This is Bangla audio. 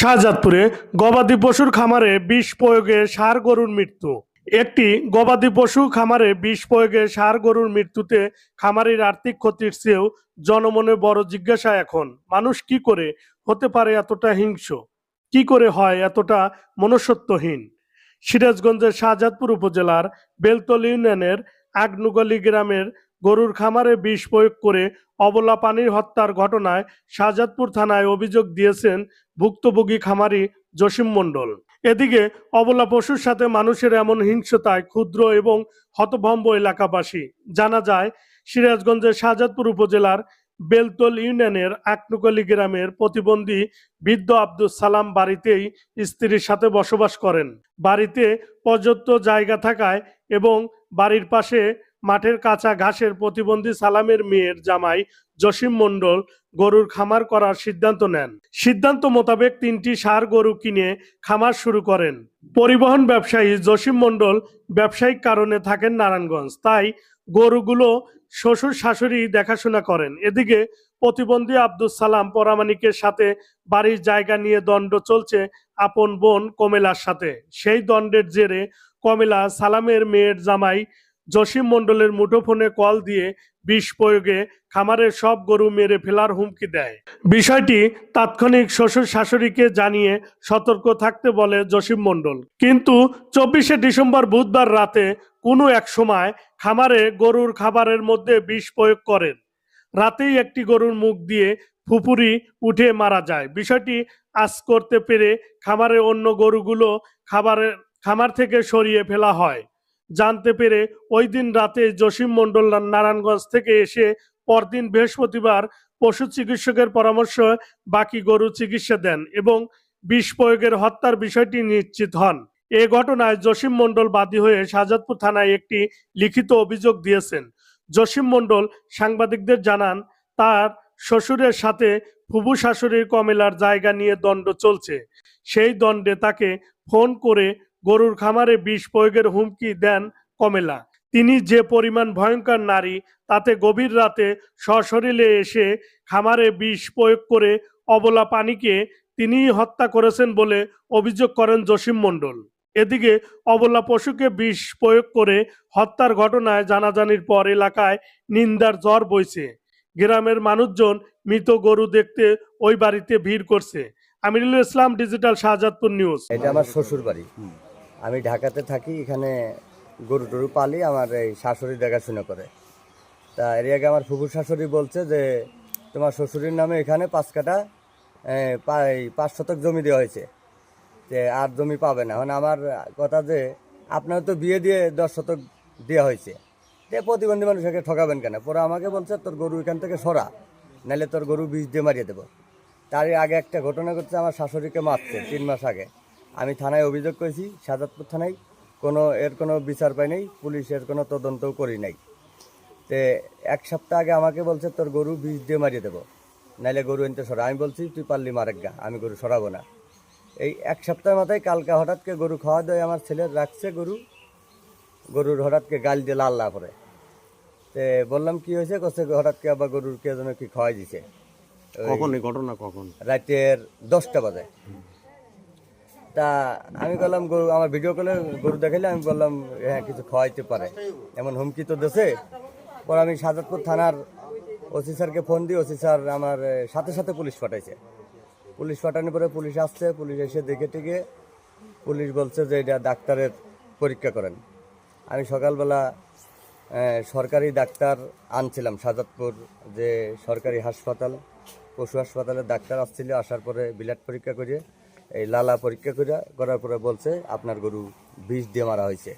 শাহজাদপুরে গবাদি পশুর খামারে বিষ প্রয়োগে ষাঁড় গরুর মৃত্যু। একটি গবাদি পশু খামারে বিষ প্রয়োগে ষাঁড় গরুর মৃত্যুতে খামারির আর্থিক ক্ষতির চেয়েও জনমনে বড় জিজ্ঞাসা এখন, মানুষ কি করে হতে পারে এতটা হিংস্র, কি করে হয় এতটা মনুষ্যত্বহীন। সিরাজগঞ্জের শাহজাদপুর উপজেলার বেলতল ইউনিয়নের আগনুগলি গ্রামের গরুর খামারে বিষ প্রয়োগ করে অবলা প্রাণীর হত্যার ঘটনায় শাহজাদপুর থানায় অভিযোগ দিয়েছেন ভুক্তভোগী খামারি জসিম মণ্ডল। এদিকে অবলা পশুর সাথে মানুষের এমন হিংস্রতায় ক্ষুদ্র এবং হতভম্ব এলাকাবাসী। জানা যায়, সিরাজগঞ্জের শাহজাদপুর উপজেলার বেলতল ইউনিয়নের আকনুকলি গ্রামের প্রতিবন্ধী বৃদ্ধ আব্দুল সালাম বাড়িতেই স্ত্রীর সাথে বসবাস করেন। বাড়িতে পর্যাপ্ত জায়গা থাকায় এবং বাড়ির পাশে মাঠের কাঁচা ঘাসের প্রতিবন্ধী সালামের মেয়ের জামাই জসিম মণ্ডল গরুর খামার করার সিদ্ধান্ত নেন। সিদ্ধান্ত মোতাবেক 3টি ষাঁড় গরু কিনে খামার শুরু করেন। পরিবহন ব্যবসায়ী জসিম মণ্ডল ব্যবসায়িক কারণে থাকেন নারায়ণগঞ্জ, তাই গরুগুলো শ্বশুর শাশুড়ি দেখাশোনা করেন। এদিকে প্রতিবন্ধী আব্দুল সালাম পরামানিকের সাথে বাড়ির জায়গা নিয়ে দ্বন্দ্ব চলছে আপন বোন কমেলার সাথে। সেই দ্বন্দ্বের জেরে কমেলা সালামের মেয়ের জামাই জসিম মণ্ডলের মুঠোফোনে কল দিয়ে বিষ প্রয়োগে খামারের সব গরু মেরে ফেলার হুমকি দেয়। বিষয়টি তাৎক্ষণিক শ্বশুর শাশুড়িকে জানিয়ে সতর্ক থাকতে বলে জসিম মণ্ডল। কিন্তু 24শে ডিসেম্বর বুধবার রাতে কোনো এক সময় খামারে গরুর খাবারের মধ্যে বিষ প্রয়োগ করেন। রাতেই একটি গরুর মুখ দিয়ে ফুফুরি উঠে মারা যায়। বিষয়টি আঁচ করতে পেরে খামারের অন্য গরুগুলো খামার থেকে সরিয়ে ফেলা হয়। জানতে পেরে ওই দিন রাতে জসিম মণ্ডল নারায়ণগঞ্জ থেকে এসে পরদিন বৃহস্পতিবার পশু চিকিৎসকের পরামর্শ বাকি গরু চিকিৎসা দেন এবং বিষ প্রয়োগের হত্যার বিষয়টি নিশ্চিত হন। এ ঘটনায় জসিম মণ্ডল বাদী হয়ে শাহজাদপুর থানায় একটি লিখিত অভিযোগ দিয়েছেন। জসিম মণ্ডল সাংবাদিকদের জানান, তার শ্বশুরের সাথে ফুফু শাশুড়ির কমেলার জায়গা নিয়ে দ্বন্দ্ব চলছে। সেই দ্বন্দ্বে তাকে ফোন করে গরুর খামারে বিষ প্রয়োগের হুমকি দেন কমেলা। তিনি যে পরিমাণ ভয়ঙ্কর নারী, তাতে গভীর রাতে সশরীরে এসে খামারে বিষ প্রয়োগ করে অবলা প্রাণীকে তিনিই হত্যা করেছেন বলে অভিযোগ করেন জসিম মণ্ডল। এদিকে অবলা পশুকে বিষ প্রয়োগ করে হত্যার ঘটনায় জানাজানির পর এলাকায় নিন্দার ঝড় বইছে। গ্রামের মানুষজন মৃত গরু দেখতে ওই বাড়িতে ভিড় করছে। Amirul Islam, digital, Shahzadpur news. এটা আমার শ্বশুর বাড়ি। আমি ঢাকাতে থাকি, এখানে গরু টরু পালি, আমার এই শাশুড়ি দেখাশোনা করে। তা এর আগে আমার ফুফুর শাশুড়ি বলছে যে তোমার শ্বশুরের নামে এখানে 5 কাঠা 5 শতক জমি দেওয়া হয়েছে, যে আর জমি পাবে না। মানে আমার কথা যে আপনার তো বিয়ে দিয়ে 10 শতক দেওয়া হয়েছে, যে প্রতিবন্ধী মানুষকে ঠকাবেন কেন? পরে আমাকে বলছে তোর গরু এখান থেকে সরা, নাহলে তোর গরু বিষ দিয়ে মারিয়ে দেবো। তার আগে একটা ঘটনা ঘটছে, আমার শাশুড়িকে মারছে 3 মাস আগে। আমি থানায় অভিযোগ করেছি, শাহজাদপুর থানায়, কোনো বিচার পাই নাই, পুলিশের কোনো তদন্তও করি নাই। তে 1 সপ্তাহ আগে আমাকে বলছে তোর গরু বিষ দিয়ে মারিয়ে দেবো, নাইলে গরু এনতে সরা। আমি বলছি তুই পারলি মারেক গা, আমি গরু সরাবো না। এই 1 সপ্তাহের মাথায় কালকে হঠাৎকে গরু খাওয়া দেয়, আমার ছেলে রাখছে গরুর হঠাৎকে গাল দিয়ে লাল করে। তে বললাম কি হয়েছে? কছে হঠাৎকে আবার গরুর কে যেন কি খাওয়াই দিছে। কখন এই ঘটনা? কখন? রাতের 10টা বাজে। তা আমি বললাম গরু, আমার ভিডিও কলে গরু দেখাইলে আমি বললাম হ্যাঁ কিছু খাওয়াইতে পারে, এমন হুমকি তো দেশে। পর আমি শাহজাদপুর থানার ওসি স্যারকে ফোন দিই, ওসি স্যার আমার সাথে সাথে পুলিশ পাঠাইছে। পুলিশ পাঠানোর পরে পুলিশ আসছে, পুলিশ এসে দেখে টেকে পুলিশ বলছে যে এটা ডাক্তারের পরীক্ষা করেন। আমি সকালবেলা সরকারি ডাক্তার আনছিলাম, শাহজাদপুর যে সরকারি হাসপাতাল, পশু হাসপাতালের ডাক্তার আসছিল। আসার পরে ব্লাড পরীক্ষা করে, এই লালা পরীক্ষা করার পরে বলছে আপনার গরু বিষ দিয়ে মারা হয়েছে।